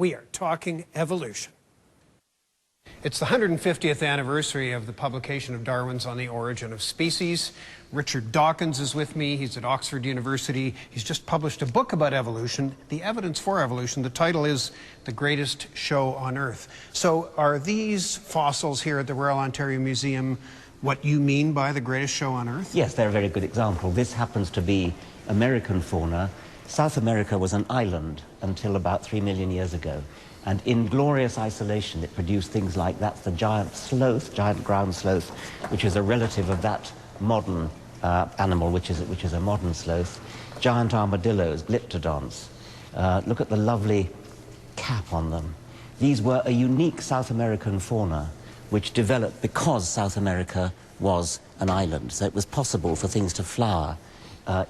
We are talking evolution. It's the 150th anniversary of the publication of Darwin's On the Origin of Species. Richard Dawkins is with me. He's at Oxford University. He's just published a book about evolution, The Evidence for Evolution. The title is The Greatest Show on Earth. So are these fossils here at the Royal Ontario Museum what you mean by the greatest show on Earth? Yes, they're a very good example. This happens to be American fauna. South America was an island until about 3 million years ago. And in glorious isolation, it produced things like that's the giant sloth, giant ground sloth, which is a relative of that modern animal, which is a modern sloth. Giant armadillos, glyptodons. Look at the lovely cap on them. These were a unique South American fauna which developed because South America was an island. So it was possible for things to flower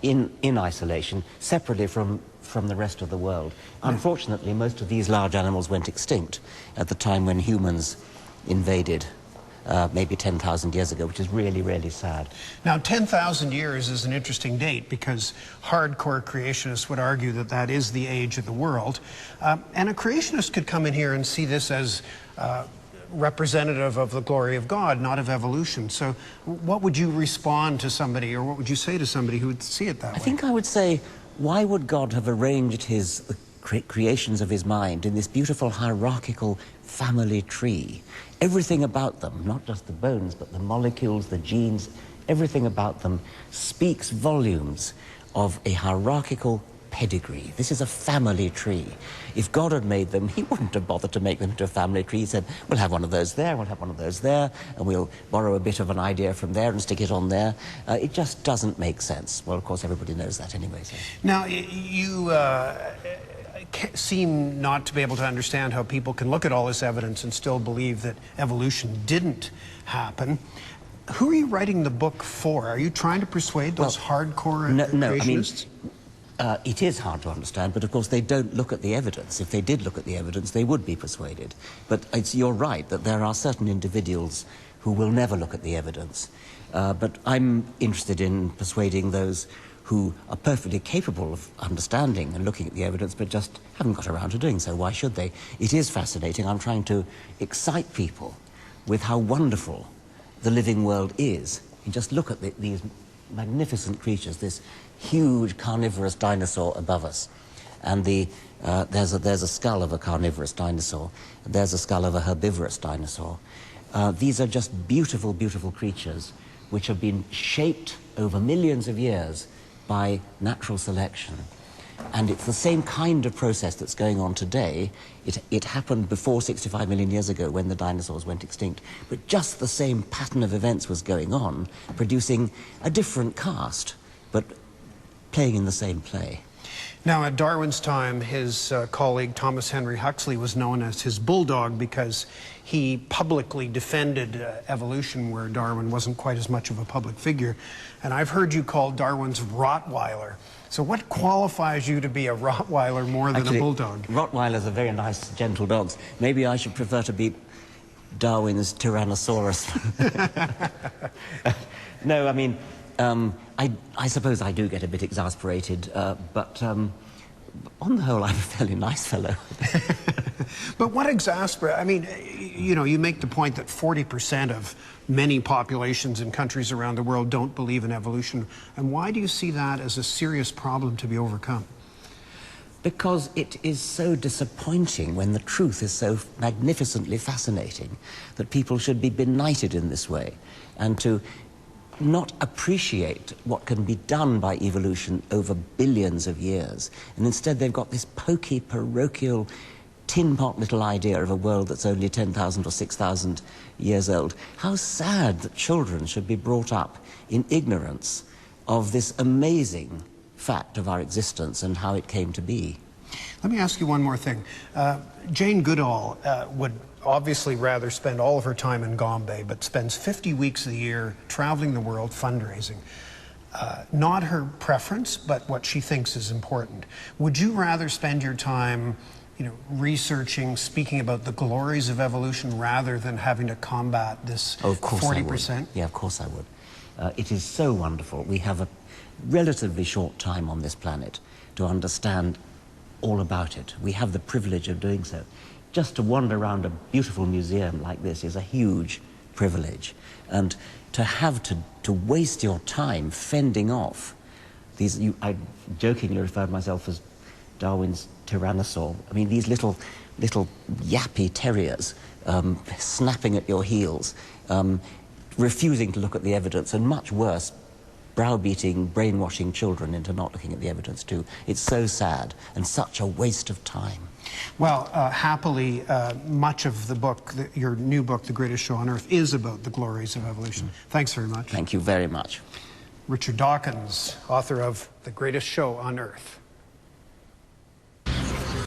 in isolation, separately from the rest of the world. Unfortunately, most of these large animals went extinct at the time when humans invaded, maybe 10,000 years ago, which is really, really sad. Now, 10,000 years is an interesting date because hardcore creationists would argue that that is the age of the world. And a creationist could come in here and see this as representative of the glory of God, not of evolution. So what would you respond to somebody, or what would you say to somebody who would see it that way? I think I would say, why would God have arranged the creations of his mind in this beautiful hierarchical family tree? Everything about them, not just the bones, but the molecules, the genes, everything about them speaks volumes of a hierarchical pedigree. This is a family tree. If God had made them, he wouldn't have bothered to make them into a family tree. He said, we'll have one of those there, we'll have one of those there, and we'll borrow a bit of an idea from there and stick it on there. It just doesn't make sense. Well, of course, everybody knows that anyway. So. Now, you seem not to be able to understand how people can look at all this evidence and still believe that evolution didn't happen. Who are you writing the book for? Are you trying to persuade those hardcore creationists? It is hard to understand, but of course they don't look at the evidence. If they did look at the evidence, they would be persuaded. But you're right that there are certain individuals who will never look at the evidence. But I'm interested in persuading those who are perfectly capable of understanding and looking at the evidence, but just haven't got around to doing so. Why should they? It is fascinating. I'm trying to excite people with how wonderful the living world is. You just look at these magnificent creatures, this huge carnivorous dinosaur above us. And there's a skull of a carnivorous dinosaur. There's a skull of a herbivorous dinosaur. These are just beautiful, beautiful creatures which have been shaped over millions of years by natural selection. And it's the same kind of process that's going on today. It happened before 65 million years ago when the dinosaurs went extinct. But just the same pattern of events was going on, producing a different cast, but playing in the same play. Now, at Darwin's time, his colleague Thomas Henry Huxley was known as his bulldog because he publicly defended evolution where Darwin wasn't quite as much of a public figure. And I've heard you call Darwin's Rottweiler. So what qualifies you to be a Rottweiler more than a bulldog? Rottweilers are very nice, gentle dogs. Maybe I should prefer to be Darwin's Tyrannosaurus. No, I mean, I suppose I do get a bit exasperated, but on the whole, I'm a fairly nice fellow. But what exasperates? I mean, you know, you make the point that 40% of many populations in countries around the world don't believe in evolution. And why do you see that as a serious problem to be overcome? Because it is so disappointing when the truth is so magnificently fascinating that people should be benighted in this way and to not appreciate what can be done by evolution over billions of years. And instead they've got this pokey, parochial, tin pot little idea of a world that's only 10,000 or 6,000 years old. How sad that children should be brought up in ignorance of this amazing fact of our existence and how it came to be. Let me ask you one more thing. Jane Goodall would obviously rather spend all of her time in Gombe, but spends 50 weeks of the year traveling the world fundraising. Not her preference, but what she thinks is important. Would you rather spend your time, you know, researching, speaking about the glories of evolution rather than having to combat this 40%? Yeah, of course I would. It is so wonderful. We have a relatively short time on this planet to understand all about it. We have the privilege of doing so. Just to wander around a beautiful museum like this is a huge privilege. And to have to waste your time fending off these, I jokingly referred myself as Darwin's tyrannosaur. I mean, these little yappy terriers snapping at your heels, refusing to look at the evidence, and much worse, browbeating, brainwashing children into not looking at the evidence too. It's so sad and such a waste of time. Well, happily, much of the book, your new book, The Greatest Show on Earth, is about the glories of evolution. Thanks very much. Thank you very much. Richard Dawkins, author of The Greatest Show on Earth.